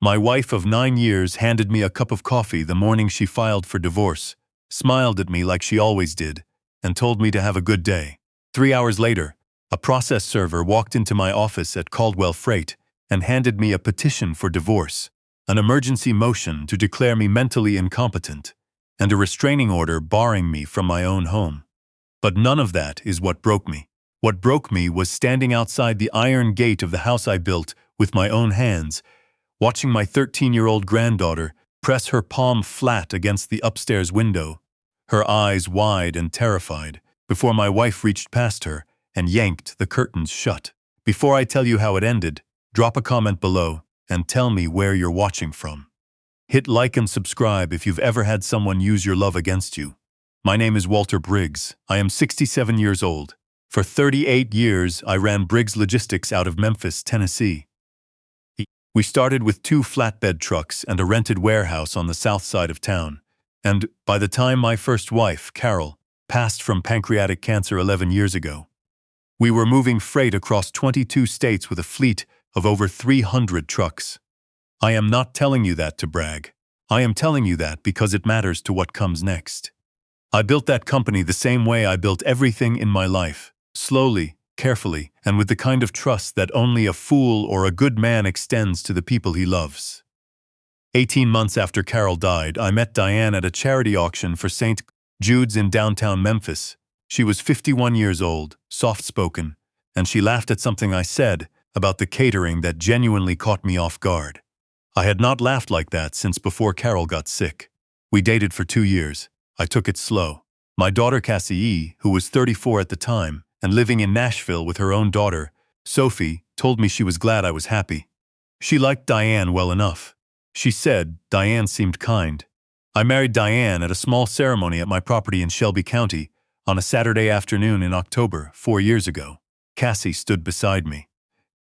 My wife of 9 years handed me a cup of coffee the morning she filed for divorce, smiled at me like she always did, and told me to have a good day. 3 hours later, a process server walked into my office at Caldwell Freight and handed me a petition for divorce, an emergency motion to declare me mentally incompetent, and a restraining order barring me from my own home. But none of that is what broke me. What broke me was standing outside the iron gate of the house I built with my own hands, watching my 13-year-old granddaughter press her palm flat against the upstairs window, her eyes wide and terrified, before my wife reached past her and yanked the curtains shut. Before I tell you how it ended, drop a comment below and tell me where you're watching from. Hit like and subscribe if you've ever had someone use your love against you. My name is Walter Briggs. I am 67 years old. For 38 years, I ran Briggs Logistics out of Memphis, Tennessee. We started with 2 flatbed trucks and a rented warehouse on the south side of town. And by the time my first wife, Carol, passed from pancreatic cancer 11 years ago, we were moving freight across 22 states with a fleet of over 300 trucks. I am not telling you that to brag. I am telling you that because it matters to what comes next. I built that company the same way I built everything in my life, slowly, carefully, and with the kind of trust that only a fool or a good man extends to the people he loves. 18 months after Carol died, I met Diane at a charity auction for St. Jude's in downtown Memphis. She was 51 years old, soft-spoken, and she laughed at something I said about the catering that genuinely caught me off guard. I had not laughed like that since before Carol got sick. We dated for 2 years. I took it slow. My daughter Cassie, who was 34 at the time, and living in Nashville with her own daughter, Sophie, told me she was glad I was happy. She liked Diane well enough. She said Diane seemed kind. I married Diane at a small ceremony at my property in Shelby County on a Saturday afternoon in October 4 years ago. Cassie stood beside me.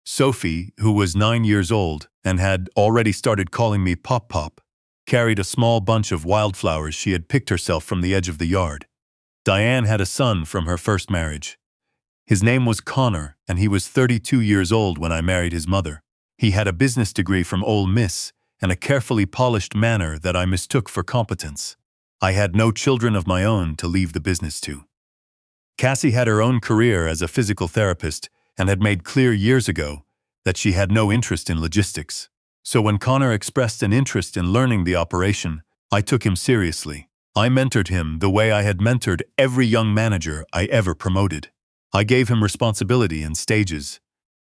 Sophie, who was 9 years old and had already started calling me Pop Pop, carried a small bunch of wildflowers she had picked herself from the edge of the yard. Diane had a son from her first marriage. His name was Connor, and he was 32 years old when I married his mother. He had a business degree from Ole Miss and a carefully polished manner that I mistook for competence. I had no children of my own to leave the business to. Cassie had her own career as a physical therapist and had made clear years ago that she had no interest in logistics. So when Connor expressed an interest in learning the operation, I took him seriously. I mentored him the way I had mentored every young manager I ever promoted. I gave him responsibility in stages.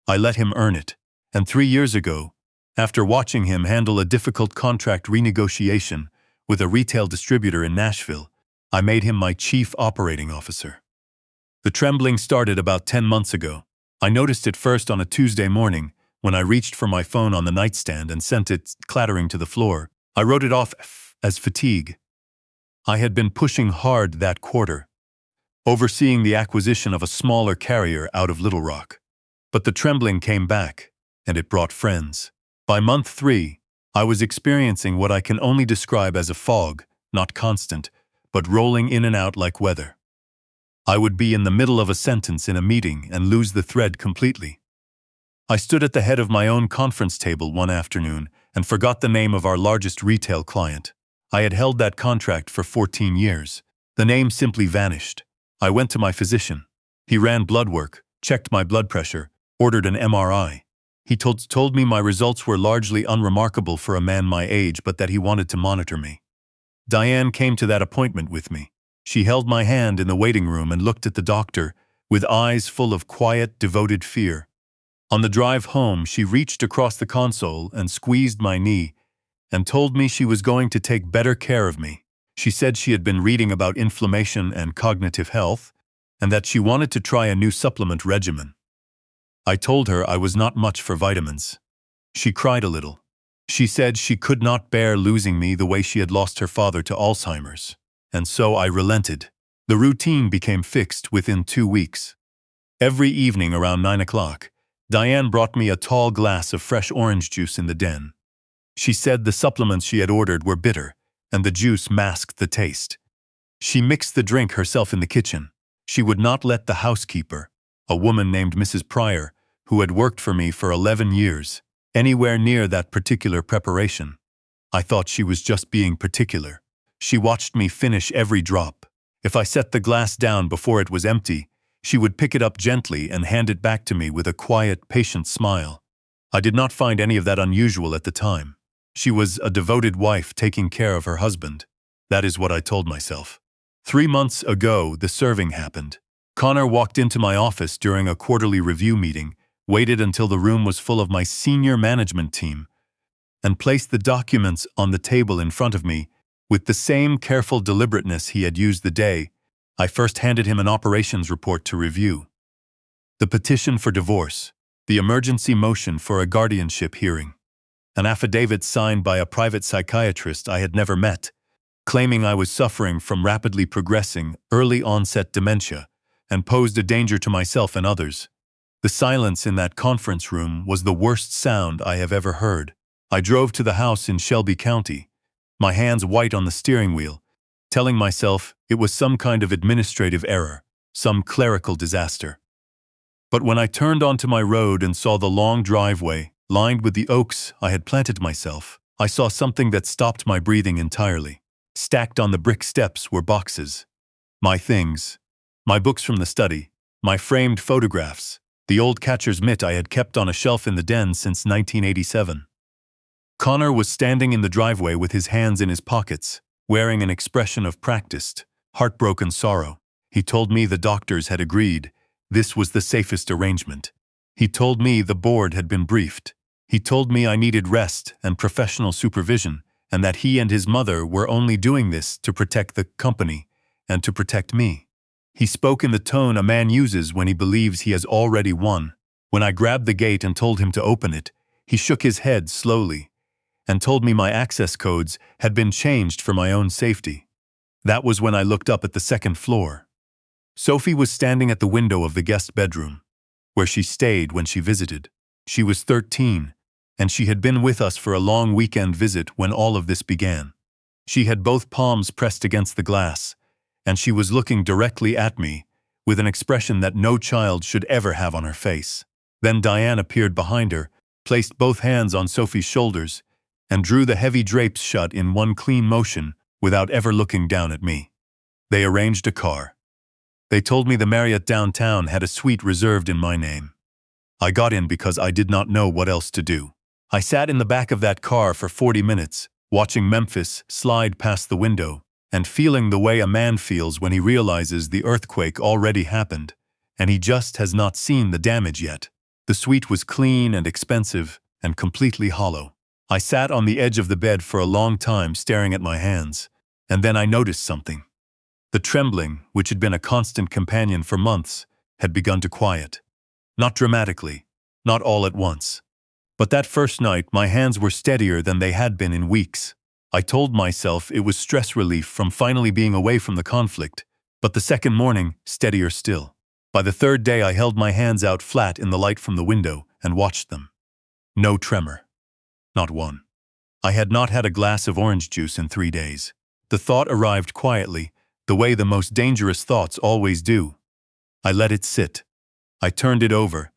I let him earn it. And 3 years ago, after watching him handle a difficult contract renegotiation with a retail distributor in Nashville, I made him my chief operating officer. The trembling started about 10 months ago. I noticed it first on a Tuesday morning when I reached for my phone on the nightstand and sent it clattering to the floor. I wrote it off as fatigue. I had been pushing hard that quarter, overseeing the acquisition of a smaller carrier out of Little Rock. But the trembling came back, and it brought friends. By month 3, I was experiencing what I can only describe as a fog, not constant, but rolling in and out like weather. I would be in the middle of a sentence in a meeting and lose the thread completely. I stood at the head of my own conference table one afternoon and forgot the name of our largest retail client. I had held that contract for 14 years. The name simply vanished. I went to my physician. He ran blood work, checked my blood pressure, ordered an MRI. He told me my results were largely unremarkable for a man my age, but that he wanted to monitor me. Diane came to that appointment with me. She held my hand in the waiting room and looked at the doctor with eyes full of quiet, devoted fear. On the drive home, she reached across the console and squeezed my knee and told me she was going to take better care of me. She said she had been reading about inflammation and cognitive health and that she wanted to try a new supplement regimen. I told her I was not much for vitamins. She cried a little. She said she could not bear losing me the way she had lost her father to Alzheimer's. And so I relented. The routine became fixed within 2 weeks. Every evening around 9 o'clock, Diane brought me a tall glass of fresh orange juice in the den. She said the supplements she had ordered were bitter, and the juice masked the taste. She mixed the drink herself in the kitchen. She would not let the housekeeper, a woman named Mrs. Pryor, who had worked for me for 11 years, anywhere near that particular preparation. I thought she was just being particular. She watched me finish every drop. If I set the glass down before it was empty, she would pick it up gently and hand it back to me with a quiet, patient smile. I did not find any of that unusual at the time. She was a devoted wife taking care of her husband. That is what I told myself. 3 months ago, the serving happened. Connor walked into my office during a quarterly review meeting, waited until the room was full of my senior management team, and placed the documents on the table in front of me with the same careful deliberateness he had used the day I first handed him an operations report to review. The petition for divorce, the emergency motion for a guardianship hearing, an affidavit signed by a private psychiatrist I had never met, claiming I was suffering from rapidly progressing, early-onset dementia and posed a danger to myself and others. The silence in that conference room was the worst sound I have ever heard. I drove to the house in Shelby County, my hands white on the steering wheel, telling myself it was some kind of administrative error, some clerical disaster. But when I turned onto my road and saw the long driveway, lined with the oaks I had planted myself, I saw something that stopped my breathing entirely. Stacked on the brick steps were boxes. My things. My books from the study, my framed photographs, the old catcher's mitt I had kept on a shelf in the den since 1987. Connor was standing in the driveway with his hands in his pockets, wearing an expression of practiced, heartbroken sorrow. He told me the doctors had agreed this was the safest arrangement. He told me the board had been briefed. He told me I needed rest and professional supervision, and that he and his mother were only doing this to protect the company and to protect me. He spoke in the tone a man uses when he believes he has already won. When I grabbed the gate and told him to open it, he shook his head slowly and told me my access codes had been changed for my own safety. That was when I looked up at the second floor. Sophie was standing at the window of the guest bedroom, where she stayed when she visited. She was 13, and she had been with us for a long weekend visit when all of this began. She had both palms pressed against the glass, and she was looking directly at me with an expression that no child should ever have on her face. Then Diane appeared behind her, placed both hands on Sophie's shoulders, and drew the heavy drapes shut in one clean motion without ever looking down at me. They arranged a car. They told me the Marriott downtown had a suite reserved in my name. I got in because I did not know what else to do. I sat in the back of that car for 40 minutes, watching Memphis slide past the window, and feeling the way a man feels when he realizes the earthquake already happened, and he just has not seen the damage yet. The suite was clean and expensive and completely hollow. I sat on the edge of the bed for a long time staring at my hands, and then I noticed something. The trembling, which had been a constant companion for months, had begun to quiet. Not dramatically, not all at once. But that first night, my hands were steadier than they had been in weeks. I told myself it was stress relief from finally being away from the conflict, but the second morning, steadier still. By the third day, I held my hands out flat in the light from the window and watched them. No tremor. Not one. I had not had a glass of orange juice in 3 days. The thought arrived quietly, the way the most dangerous thoughts always do. I let it sit. I turned it over.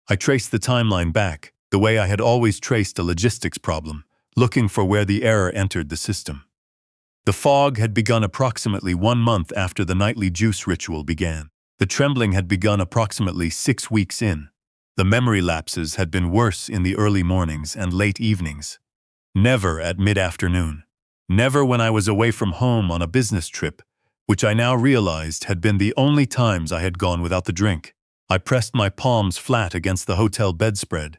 I traced the timeline back, the way I had always traced a logistics problem, looking for where the error entered the system. The fog had begun approximately 1 month after the nightly juice ritual began. The trembling had begun approximately 6 weeks in. The memory lapses had been worse in the early mornings and late evenings. Never at mid-afternoon. Never when I was away from home on a business trip, which I now realized had been the only times I had gone without the drink. I pressed my palms flat against the hotel bedspread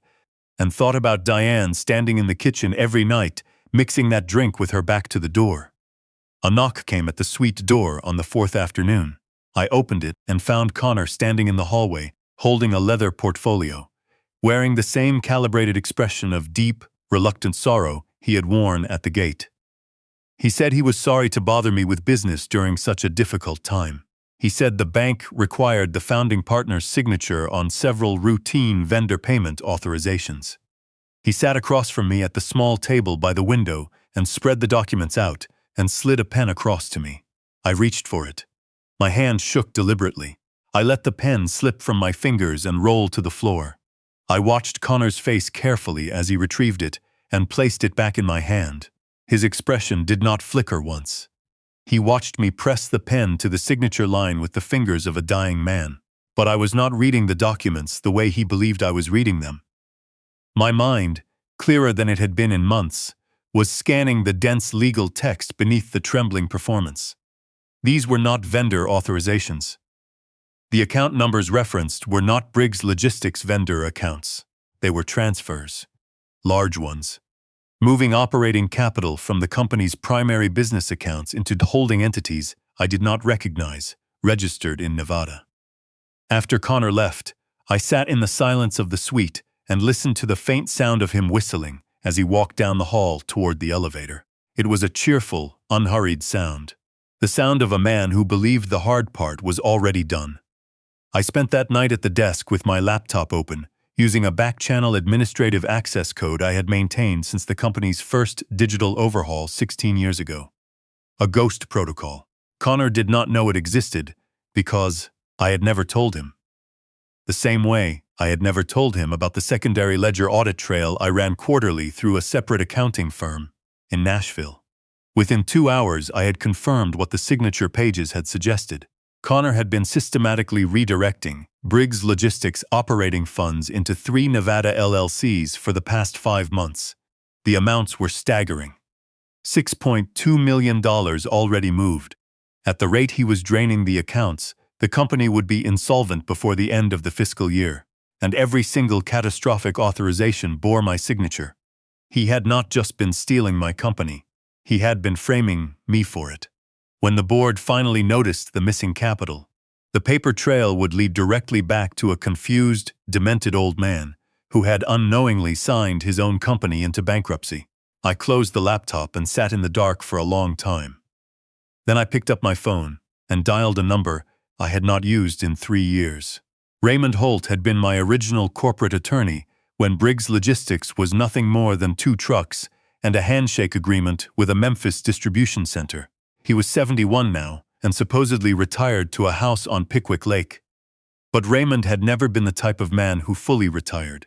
and thought about Diane standing in the kitchen every night, mixing that drink with her back to the door. A knock came at the suite door on the 4th afternoon. I opened it and found Connor standing in the hallway, holding a leather portfolio, wearing the same calibrated expression of deep, reluctant sorrow he had worn at the gate. He said he was sorry to bother me with business during such a difficult time. He said the bank required the founding partner's signature on several routine vendor payment authorizations. He sat across from me at the small table by the window and spread the documents out and slid a pen across to me. I reached for it. My hand shook deliberately. I let the pen slip from my fingers and roll to the floor. I watched Connor's face carefully as he retrieved it and placed it back in my hand. His expression did not flicker once. He watched me press the pen to the signature line with the fingers of a dying man. But I was not reading the documents the way he believed I was reading them. My mind, clearer than it had been in months, was scanning the dense legal text beneath the trembling performance. These were not vendor authorizations. The account numbers referenced were not Briggs Logistics vendor accounts. They were transfers. Large ones. Moving operating capital from the company's primary business accounts into holding entities I did not recognize, registered in Nevada. After Connor left, I sat in the silence of the suite and listened to the faint sound of him whistling as he walked down the hall toward the elevator. It was a cheerful, unhurried sound. The sound of a man who believed the hard part was already done. I spent that night at the desk with my laptop open, using a back-channel administrative access code I had maintained since the company's first digital overhaul 16 years ago. A ghost protocol. Connor did not know it existed because I had never told him. The same way, I had never told him about the secondary ledger audit trail I ran quarterly through a separate accounting firm in Nashville. Within 2 hours, I had confirmed what the signature pages had suggested. Connor had been systematically redirecting Briggs Logistics operating funds into 3 Nevada LLCs for the past 5 months. The amounts were staggering. $6.2 million already moved. At the rate he was draining the accounts, the company would be insolvent before the end of the fiscal year, and every single catastrophic authorization bore my signature. He had not just been stealing my company, he had been framing me for it. When the board finally noticed the missing capital, the paper trail would lead directly back to a confused, demented old man who had unknowingly signed his own company into bankruptcy. I closed the laptop and sat in the dark for a long time. Then I picked up my phone and dialed a number I had not used in 3 years. Raymond Holt had been my original corporate attorney when Briggs Logistics was nothing more than 2 trucks and a handshake agreement with a Memphis distribution center. He was 71 now and supposedly retired to a house on Pickwick Lake. But Raymond had never been the type of man who fully retired.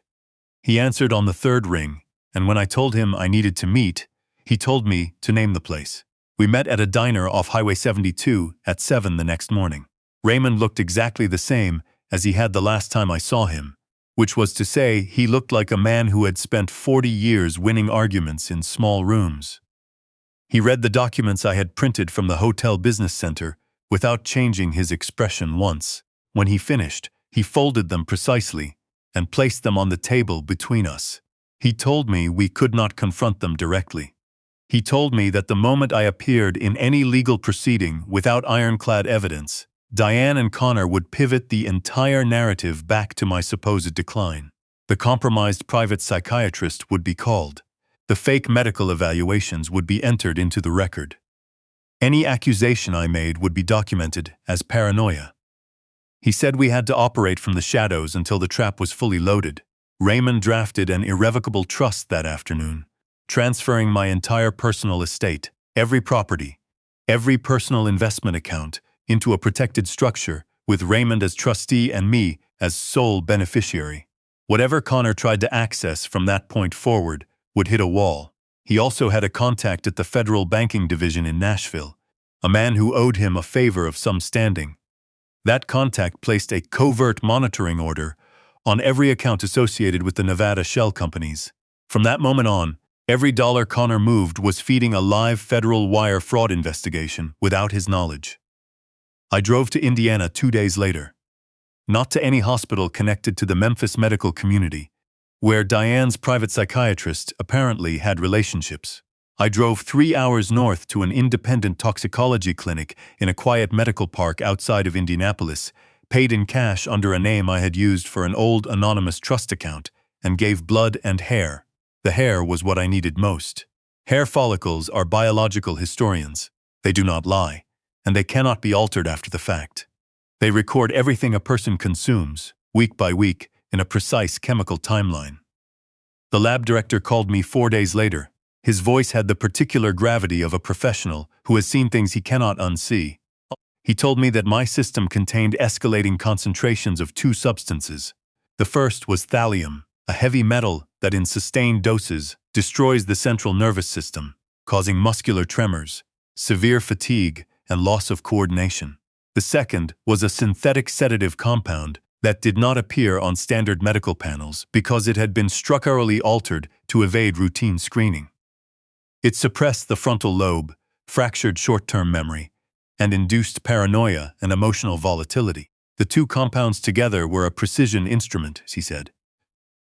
He answered on the 3rd ring, and when I told him I needed to meet, he told me to name the place. We met at a diner off Highway 72 at 7 the next morning. Raymond looked exactly the same as he had the last time I saw him, which was to say he looked like a man who had spent 40 years winning arguments in small rooms. He read the documents I had printed from the hotel business center without changing his expression once. When he finished, he folded them precisely and placed them on the table between us. He told me we could not confront them directly. He told me that the moment I appeared in any legal proceeding without ironclad evidence, Diane and Connor would pivot the entire narrative back to my supposed decline. The compromised private psychiatrist would be called. The fake medical evaluations would be entered into the record. Any accusation I made would be documented as paranoia. He said we had to operate from the shadows until the trap was fully loaded. Raymond drafted an irrevocable trust that afternoon, transferring my entire personal estate, every property, every personal investment account, into a protected structure with Raymond as trustee and me as sole beneficiary. Whatever Connor tried to access from that point forward would hit a wall. He also had a contact at the Federal Banking Division in Nashville, a man who owed him a favor of some standing. That contact placed a covert monitoring order on every account associated with the Nevada shell companies. From that moment on, every dollar Connor moved was feeding a live federal wire fraud investigation without his knowledge. I drove to Indiana 2 days later. Not to any hospital connected to the Memphis medical community, where Diane's private psychiatrist apparently had relationships. I drove 3 hours north to an independent toxicology clinic in a quiet medical park outside of Indianapolis, paid in cash under a name I had used for an old anonymous trust account, and gave blood and hair. The hair was what I needed most. Hair follicles are biological historians. They do not lie, and they cannot be altered after the fact. They record everything a person consumes, week by week, in a precise chemical timeline. The lab director called me 4 days later. His voice had the particular gravity of a professional who has seen things he cannot unsee. He told me that my system contained escalating concentrations of 2 substances. The first was thallium, a heavy metal that in sustained doses destroys the central nervous system, causing muscular tremors, severe fatigue, and loss of coordination. The second was a synthetic sedative compound that did not appear on standard medical panels because it had been structurally altered to evade routine screening. It suppressed the frontal lobe, fractured short-term memory, and induced paranoia and emotional volatility. The two compounds together were a precision instrument, he said,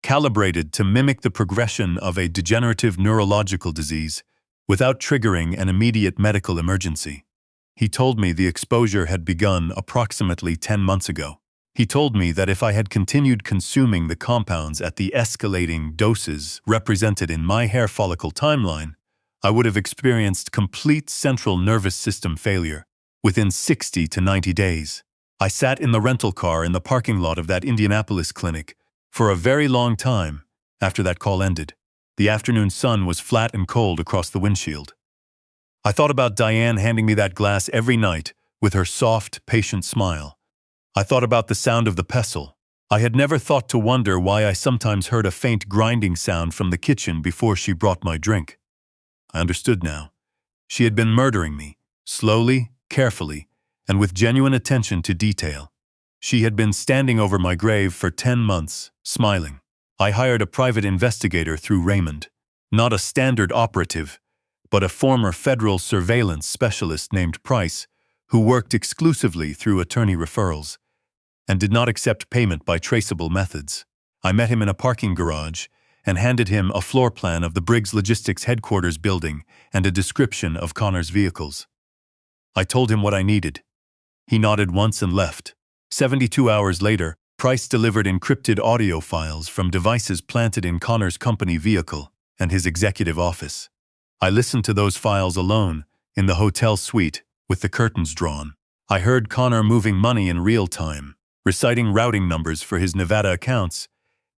calibrated to mimic the progression of a degenerative neurological disease without triggering an immediate medical emergency. He told me the exposure had begun approximately 10 months ago. He told me that if I had continued consuming the compounds at the escalating doses represented in my hair follicle timeline, I would have experienced complete central nervous system failure within 60 to 90 days. I sat in the rental car in the parking lot of that Indianapolis clinic for a very long time after that call ended. The afternoon sun was flat and cold across the windshield. I thought about Diane handing me that glass every night with her soft, patient smile. I thought about the sound of the pestle. I had never thought to wonder why I sometimes heard a faint grinding sound from the kitchen before she brought my drink. I understood now. She had been murdering me, slowly, carefully, and with genuine attention to detail. She had been standing over my grave for 10 months, smiling. I hired a private investigator through Raymond, not a standard operative, but a former federal surveillance specialist named Price, who worked exclusively through attorney referrals and did not accept payment by traceable methods. I met him in a parking garage and handed him a floor plan of the Briggs Logistics headquarters building and a description of Connor's vehicles. I told him what I needed. He nodded once and left. 72 hours later, Price delivered encrypted audio files from devices planted in Connor's company vehicle and his executive office. I listened to those files alone, in the hotel suite, with the curtains drawn. I heard Connor moving money in real time, reciting routing numbers for his Nevada accounts,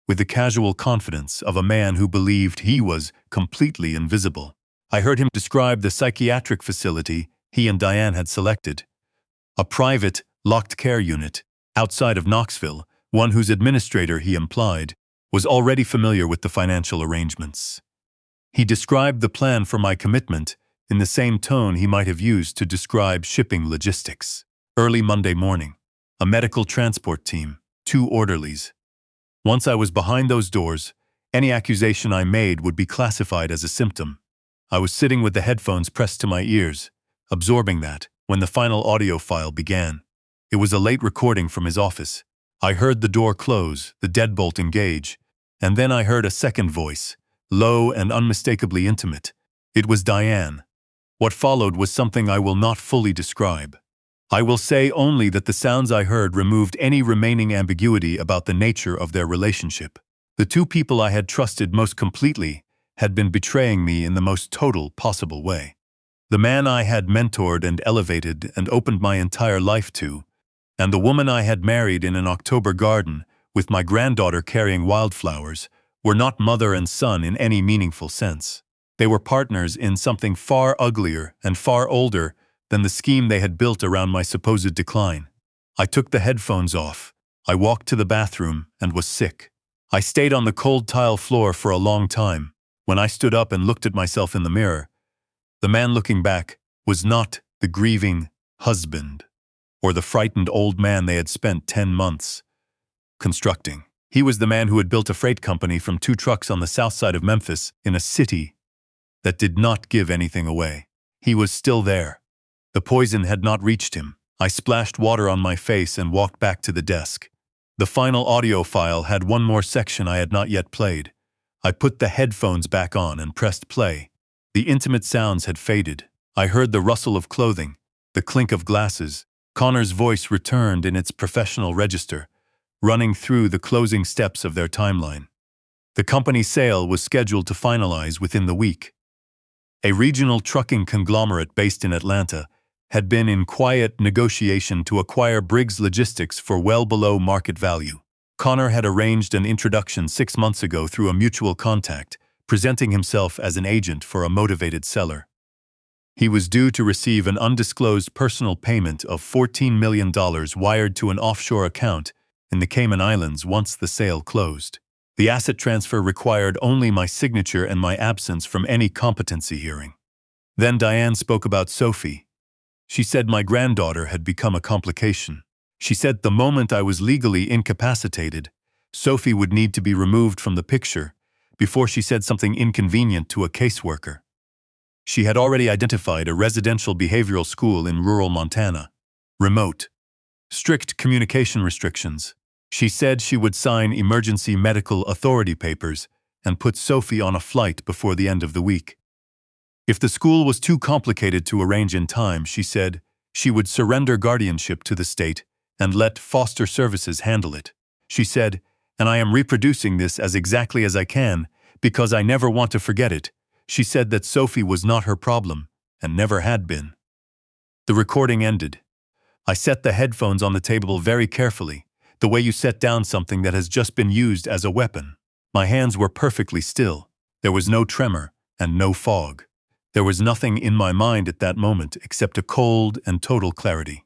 with the casual confidence of a man who believed he was completely invisible. I heard him describe the psychiatric facility he and Diane had selected, a private, locked care unit outside of Knoxville, one whose administrator, he implied, was already familiar with the financial arrangements. He described the plan for my commitment in the same tone he might have used to describe shipping logistics. Early Monday morning, a medical transport team, 2 orderlies. Once I was behind those doors, any accusation I made would be classified as a symptom. I was sitting with the headphones pressed to my ears, absorbing that, when the final audio file began. It was a late recording from his office. I heard the door close, the deadbolt engage, and then I heard a second voice, low and unmistakably intimate. It was Diane. What followed was something I will not fully describe. I will say only that the sounds I heard removed any remaining ambiguity about the nature of their relationship. The two people I had trusted most completely had been betraying me in the most total possible way. The man I had mentored and elevated and opened my entire life to, and the woman I had married in an October garden with my granddaughter carrying wildflowers, were not mother and son in any meaningful sense. They were partners in something far uglier and far older than the scheme they had built around my supposed decline. I took the headphones off. I walked to the bathroom and was sick. I stayed on the cold tile floor for a long time. When I stood up and looked at myself in the mirror, the man looking back was not the grieving husband or the frightened old man they had spent 10 months constructing. He was the man who had built a freight company from 2 trucks on the south side of Memphis in a city that did not give anything away. He was still there. The poison had not reached him. I splashed water on my face and walked back to the desk. The final audio file had one more section I had not yet played. I put the headphones back on and pressed play. The intimate sounds had faded. I heard the rustle of clothing, the clink of glasses. Connor's voice returned in its professional register, running through the closing steps of their timeline. The company sale was scheduled to finalize within the week. A regional trucking conglomerate based in Atlanta had been in quiet negotiation to acquire Briggs Logistics for well below market value. Connor had arranged an introduction 6 months ago through a mutual contact, presenting himself as an agent for a motivated seller. He was due to receive an undisclosed personal payment of $14 million wired to an offshore account in the Cayman Islands once the sale closed. The asset transfer required only my signature and my absence from any competency hearing. Then Diane spoke about Sophie. She said my granddaughter had become a complication. She said the moment I was legally incapacitated, Sophie would need to be removed from the picture before she said something inconvenient to a caseworker. She had already identified a residential behavioral school in rural Montana. Remote. Strict communication restrictions. She said she would sign emergency medical authority papers and put Sophie on a flight before the end of the week. If the school was too complicated to arrange in time, she said, she would surrender guardianship to the state and let foster services handle it. She said, and I am reproducing this as exactly as I can because I never want to forget it. She said that Sophie was not her problem and never had been. The recording ended. I set the headphones on the table very carefully, the way you set down something that has just been used as a weapon. My hands were perfectly still. There was no tremor and no fog. There was nothing in my mind at that moment except a cold and total clarity.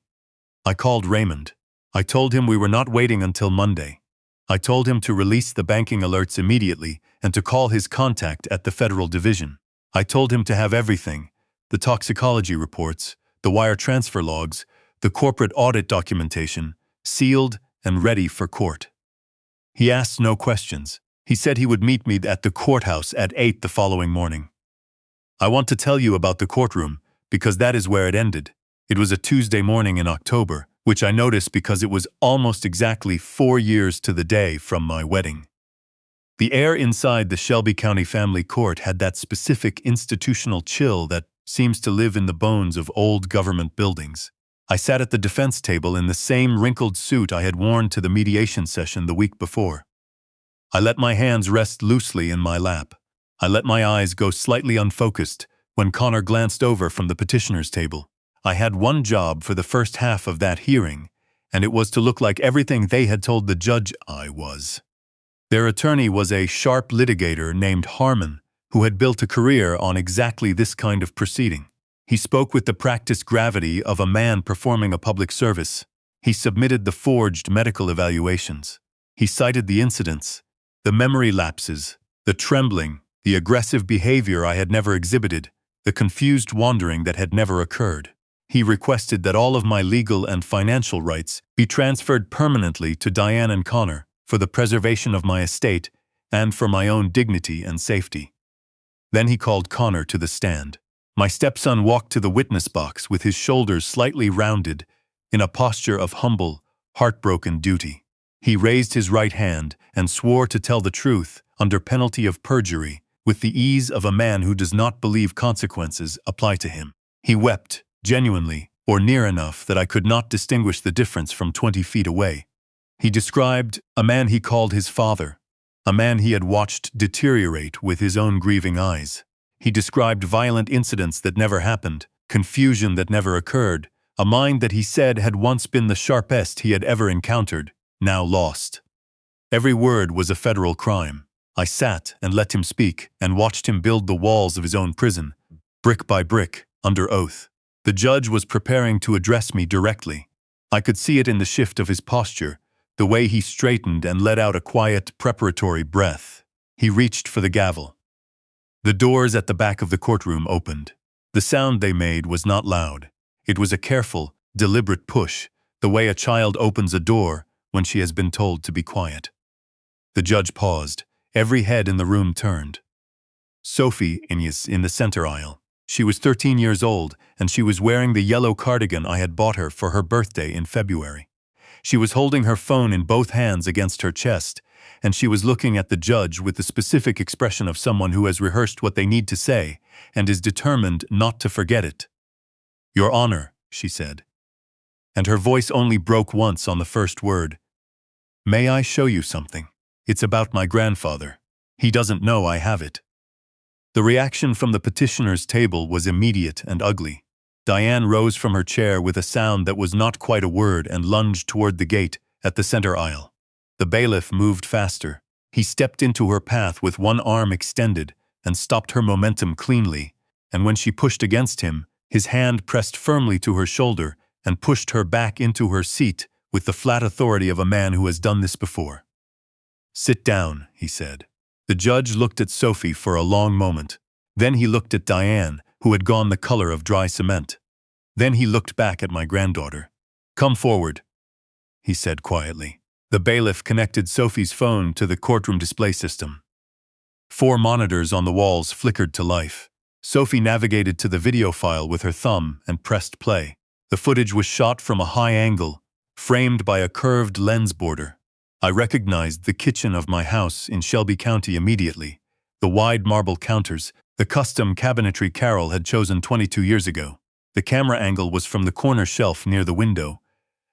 I called Raymond. I told him we were not waiting until Monday. I told him to release the banking alerts immediately and to call his contact at the Federal Division. I told him to have everything, the toxicology reports, the wire transfer logs, the corporate audit documentation, sealed and ready for court. He asked no questions. He said he would meet me at the courthouse at 8 the following morning. I want to tell you about the courtroom because that is where it ended. It was a Tuesday morning in October, which I noticed because it was almost exactly 4 years to the day from my wedding. The air inside the Shelby County Family Court had that specific institutional chill that seems to live in the bones of old government buildings. I sat at the defense table in the same wrinkled suit I had worn to the mediation session the week before. I let my hands rest loosely in my lap. I let my eyes go slightly unfocused when Connor glanced over from the petitioner's table. I had one job for the first half of that hearing, and it was to look like everything they had told the judge I was. Their attorney was a sharp litigator named Harmon, who had built a career on exactly this kind of proceeding. He spoke with the practiced gravity of a man performing a public service. He submitted the forged medical evaluations. He cited the incidents, the memory lapses, the trembling, the aggressive behavior I had never exhibited, the confused wandering that had never occurred. He requested that all of my legal and financial rights be transferred permanently to Diane and Connor for the preservation of my estate and for my own dignity and safety. Then he called Connor to the stand. My stepson walked to the witness box with his shoulders slightly rounded in a posture of humble, heartbroken duty. He raised his right hand and swore to tell the truth under penalty of perjury with the ease of a man who does not believe consequences apply to him. He wept, genuinely, or near enough that I could not distinguish the difference from 20 feet away. He described a man he called his father, a man he had watched deteriorate with his own grieving eyes. He described violent incidents that never happened, confusion that never occurred, a mind that he said had once been the sharpest he had ever encountered, now lost. Every word was a federal crime. I sat and let him speak and watched him build the walls of his own prison, brick by brick, under oath. The judge was preparing to address me directly. I could see it in the shift of his posture, the way he straightened and let out a quiet, preparatory breath. He reached for the gavel. The doors at the back of the courtroom opened. The sound they made was not loud. It was a careful, deliberate push, the way a child opens a door when she has been told to be quiet. The judge paused. Every head in the room turned. Sophie is in the center aisle. She was 13 years old, and she was wearing the yellow cardigan I had bought her for her birthday in February. She was holding her phone in both hands against her chest, and she was looking at the judge with the specific expression of someone who has rehearsed what they need to say and is determined not to forget it. "Your Honor," she said, and her voice only broke once on the first word. "May I show you something? It's about my grandfather. He doesn't know I have it." The reaction from the petitioner's table was immediate and ugly. Diane rose from her chair with a sound that was not quite a word and lunged toward the gate at the center aisle. The bailiff moved faster. He stepped into her path with one arm extended and stopped her momentum cleanly, and when she pushed against him, his hand pressed firmly to her shoulder and pushed her back into her seat with the flat authority of a man who has done this before. "Sit down," he said. The judge looked at Sophie for a long moment. Then he looked at Diane, who had gone the color of dry cement. Then he looked back at my granddaughter. "Come forward," he said quietly. The bailiff connected Sophie's phone to the courtroom display system. 4 monitors on the walls flickered to life. Sophie navigated to the video file with her thumb and pressed play. The footage was shot from a high angle, framed by a curved lens border. I recognized the kitchen of my house in Shelby County immediately. The wide marble counters, the custom cabinetry Carol had chosen 22 years ago. The camera angle was from the corner shelf near the window,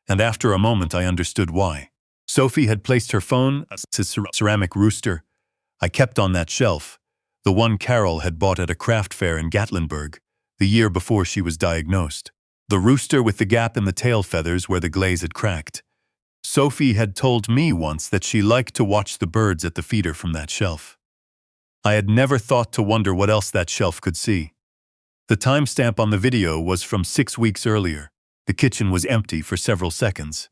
and after a moment I understood why. Sophie had placed her phone, a ceramic rooster, I kept on that shelf, the one Carol had bought at a craft fair in Gatlinburg, the year before she was diagnosed. The rooster with the gap in the tail feathers where the glaze had cracked. Sophie had told me once that she liked to watch the birds at the feeder from that shelf. I had never thought to wonder what else that shelf could see. The timestamp on the video was from 6 weeks earlier. The kitchen was empty for several seconds.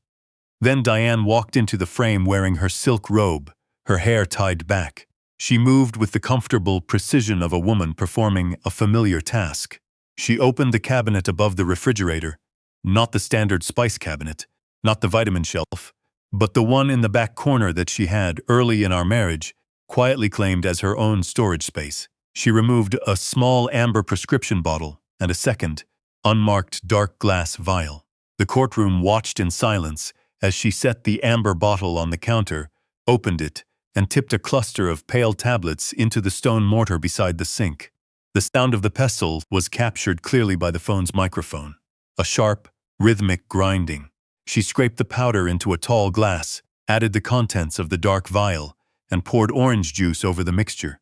Then Diane walked into the frame wearing her silk robe, her hair tied back. She moved with the comfortable precision of a woman performing a familiar task. She opened the cabinet above the refrigerator, not the standard spice cabinet, not the vitamin shelf, but the one in the back corner that she had, early in our marriage, quietly claimed as her own storage space. She removed a small amber prescription bottle and a second, unmarked dark glass vial. The courtroom watched in silence as she set the amber bottle on the counter, opened it, and tipped a cluster of pale tablets into the stone mortar beside the sink. The sound of the pestle was captured clearly by the phone's microphone. A sharp, rhythmic grinding. She scraped the powder into a tall glass, added the contents of the dark vial, and poured orange juice over the mixture.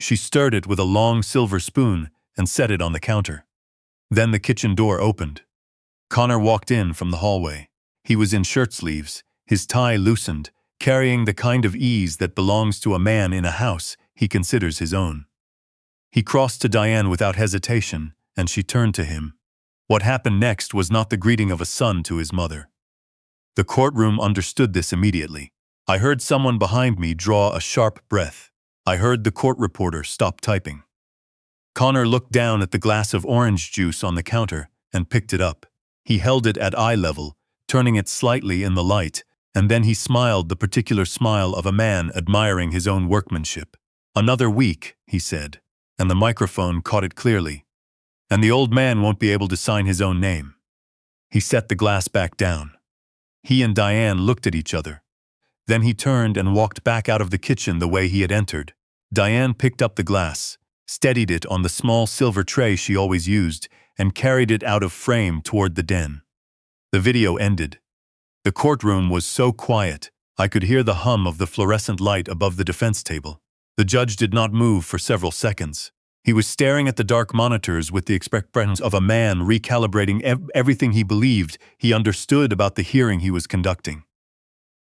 She stirred it with a long silver spoon and set it on the counter. Then the kitchen door opened. Connor walked in from the hallway. He was in shirt sleeves, his tie loosened, carrying the kind of ease that belongs to a man in a house he considers his own. He crossed to Diane without hesitation, and she turned to him. What happened next was not the greeting of a son to his mother. The courtroom understood this immediately. I heard someone behind me draw a sharp breath. I heard the court reporter stop typing. Connor looked down at the glass of orange juice on the counter and picked it up. He held it at eye level, turning it slightly in the light, and then he smiled the particular smile of a man admiring his own workmanship. "Another week," he said, and the microphone caught it clearly. "And the old man won't be able to sign his own name." He set the glass back down. He and Diane looked at each other. Then he turned and walked back out of the kitchen the way he had entered. Diane picked up the glass, steadied it on the small silver tray she always used, and carried it out of frame toward the den. The video ended. The courtroom was so quiet, I could hear the hum of the fluorescent light above the defense table. The judge did not move for several seconds. He was staring at the dark monitors with the expression of a man recalibrating everything he believed he understood about the hearing he was conducting.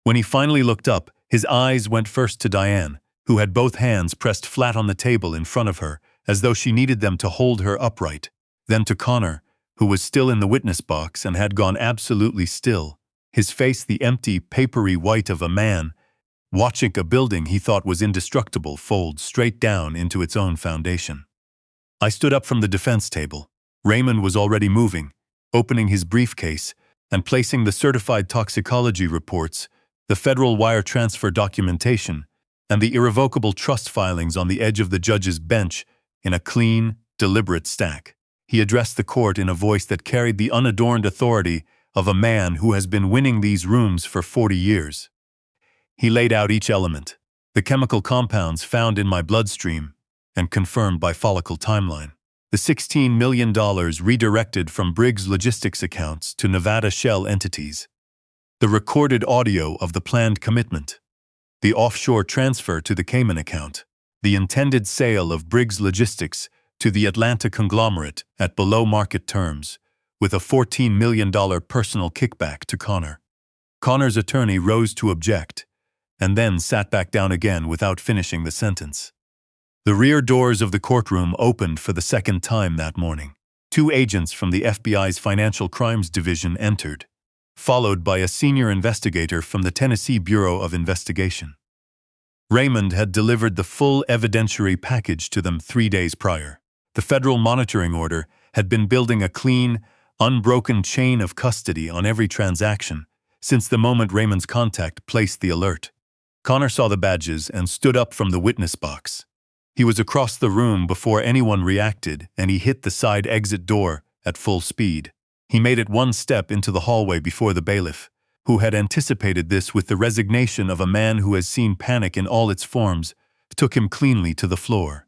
When he finally looked up, his eyes went first to Diane, who had both hands pressed flat on the table in front of her, as though she needed them to hold her upright, then to Connor, who was still in the witness box and had gone absolutely still, his face the empty, papery white of a man, watching a building he thought was indestructible fold straight down into its own foundation. I stood up from the defense table. Raymond was already moving, opening his briefcase and placing the certified toxicology reports, the federal wire transfer documentation, and the irrevocable trust filings on the edge of the judge's bench in a clean, deliberate stack. He addressed the court in a voice that carried the unadorned authority of a man who has been winning these rooms for 40 years. He laid out each element, the chemical compounds found in my bloodstream and confirmed by follicle timeline, the $16 million redirected from Briggs logistics accounts to Nevada shell entities, the recorded audio of the planned commitment, the offshore transfer to the Cayman account, the intended sale of Briggs Logistics to the Atlanta conglomerate at below-market terms, with a $14 million personal kickback to Connor. Connor's attorney rose to object, and then sat back down again without finishing the sentence. The rear doors of the courtroom opened for the second time that morning. 2 agents from the FBI's Financial Crimes Division entered, followed by a senior investigator from the Tennessee Bureau of Investigation. Raymond had delivered the full evidentiary package to them 3 days prior. The federal monitoring order had been building a clean, unbroken chain of custody on every transaction since the moment Raymond's contact placed the alert. Connor saw the badges and stood up from the witness box. He was across the room before anyone reacted, and he hit the side exit door at full speed. He made it one step into the hallway before the bailiff, who had anticipated this with the resignation of a man who has seen panic in all its forms, took him cleanly to the floor.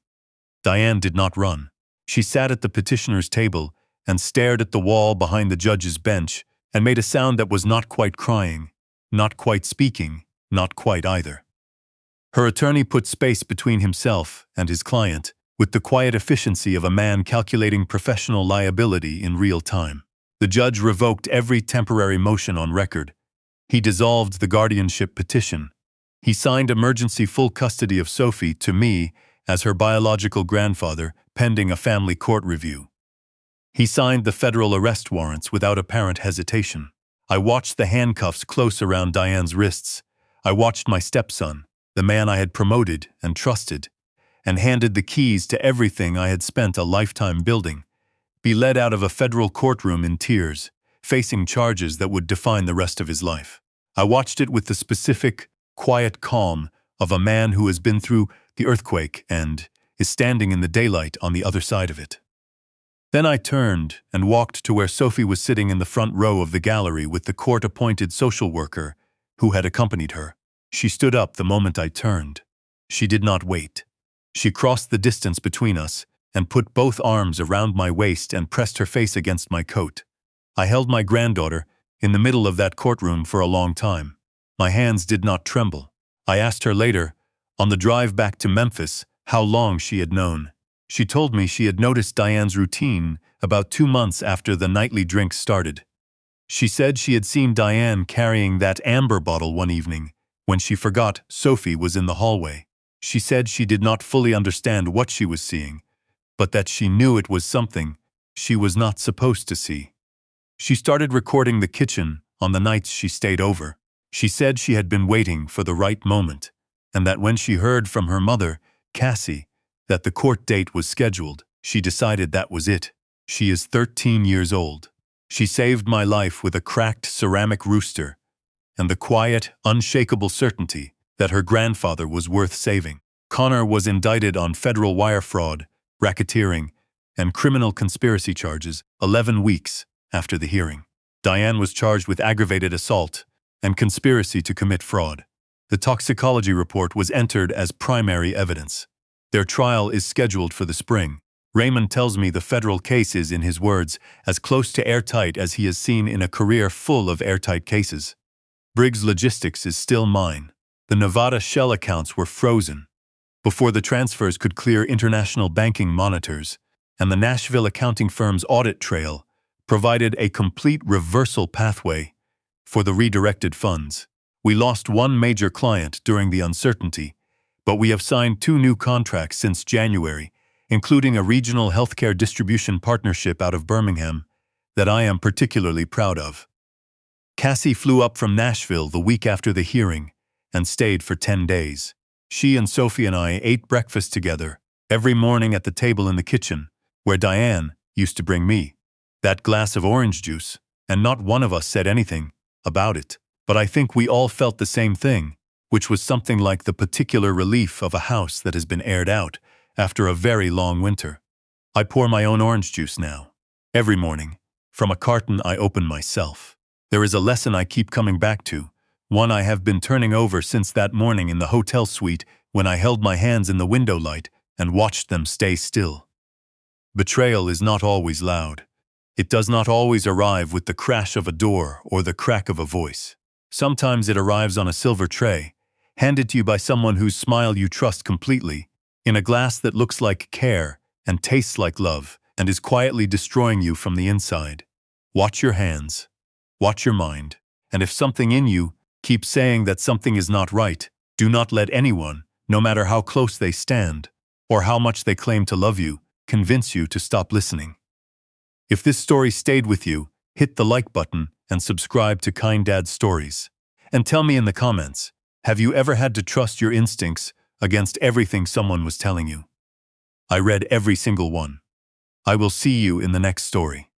Diane did not run. She sat at the petitioner's table and stared at the wall behind the judge's bench and made a sound that was not quite crying, not quite speaking, not quite either. Her attorney put space between himself and his client with the quiet efficiency of a man calculating professional liability in real time. The judge revoked every temporary motion on record. He dissolved the guardianship petition. He signed emergency full custody of Sophie to me as her biological grandfather, pending a family court review. He signed the federal arrest warrants without apparent hesitation. I watched the handcuffs close around Diane's wrists. I watched my stepson, the man I had promoted and trusted, and handed the keys to everything I had spent a lifetime building, be led out of a federal courtroom in tears, facing charges that would define the rest of his life. I watched it with the specific, quiet calm of a man who has been through the earthquake and is standing in the daylight on the other side of it. Then I turned and walked to where Sophie was sitting in the front row of the gallery with the court-appointed social worker who had accompanied her. She stood up the moment I turned. She did not wait. She crossed the distance between us and put both arms around my waist and pressed her face against my coat. I held my granddaughter in the middle of that courtroom for a long time. My hands did not tremble. I asked her later, on the drive back to Memphis, how long she had known. She told me she had noticed Diane's routine about 2 months after the nightly drinks started. She said she had seen Diane carrying that amber bottle one evening when she forgot Sophie was in the hallway. She said she did not fully understand what she was seeing, but that she knew it was something she was not supposed to see. She started recording the kitchen on the nights she stayed over. She said she had been waiting for the right moment, and that when she heard from her mother, Cassie, that the court date was scheduled, she decided that was it. She is 13 years old. She saved my life with a cracked ceramic rooster and the quiet, unshakable certainty that her grandfather was worth saving. Connor was indicted on federal wire fraud, racketeering, and criminal conspiracy charges 11 weeks after the hearing. Diane was charged with aggravated assault and conspiracy to commit fraud. The toxicology report was entered as primary evidence. Their trial is scheduled for the spring. Raymond tells me the federal case is, in his words, as close to airtight as he has seen in a career full of airtight cases. Briggs Logistics is still mine. The Nevada shell accounts were frozen before the transfers could clear international banking monitors, and the Nashville accounting firm's audit trail provided a complete reversal pathway for the redirected funds. We lost one major client during the uncertainty, but we have signed 2 new contracts since January, including a regional healthcare distribution partnership out of Birmingham that I am particularly proud of. Cassie flew up from Nashville the week after the hearing and stayed for 10 days. She and Sophie and I ate breakfast together every morning at the table in the kitchen, where Diane used to bring me that glass of orange juice, and not one of us said anything about it. But I think we all felt the same thing, which was something like the particular relief of a house that has been aired out after a very long winter. I pour my own orange juice now, every morning, from a carton I open myself. There is a lesson I keep coming back to, one I have been turning over since that morning in the hotel suite when I held my hands in the window light and watched them stay still. Betrayal is not always loud. It does not always arrive with the crash of a door or the crack of a voice. Sometimes it arrives on a silver tray, handed to you by someone whose smile you trust completely, in a glass that looks like care and tastes like love and is quietly destroying you from the inside. Watch your hands. Watch your mind. And if something in you keeps saying that something is not right, do not let anyone, no matter how close they stand or how much they claim to love you, convince you to stop listening. If this story stayed with you, hit the like button and subscribe to Kind Dad Stories. And tell me in the comments, Have you ever had to trust your instincts against everything someone was telling you? I read every single one. I will see you in the next story.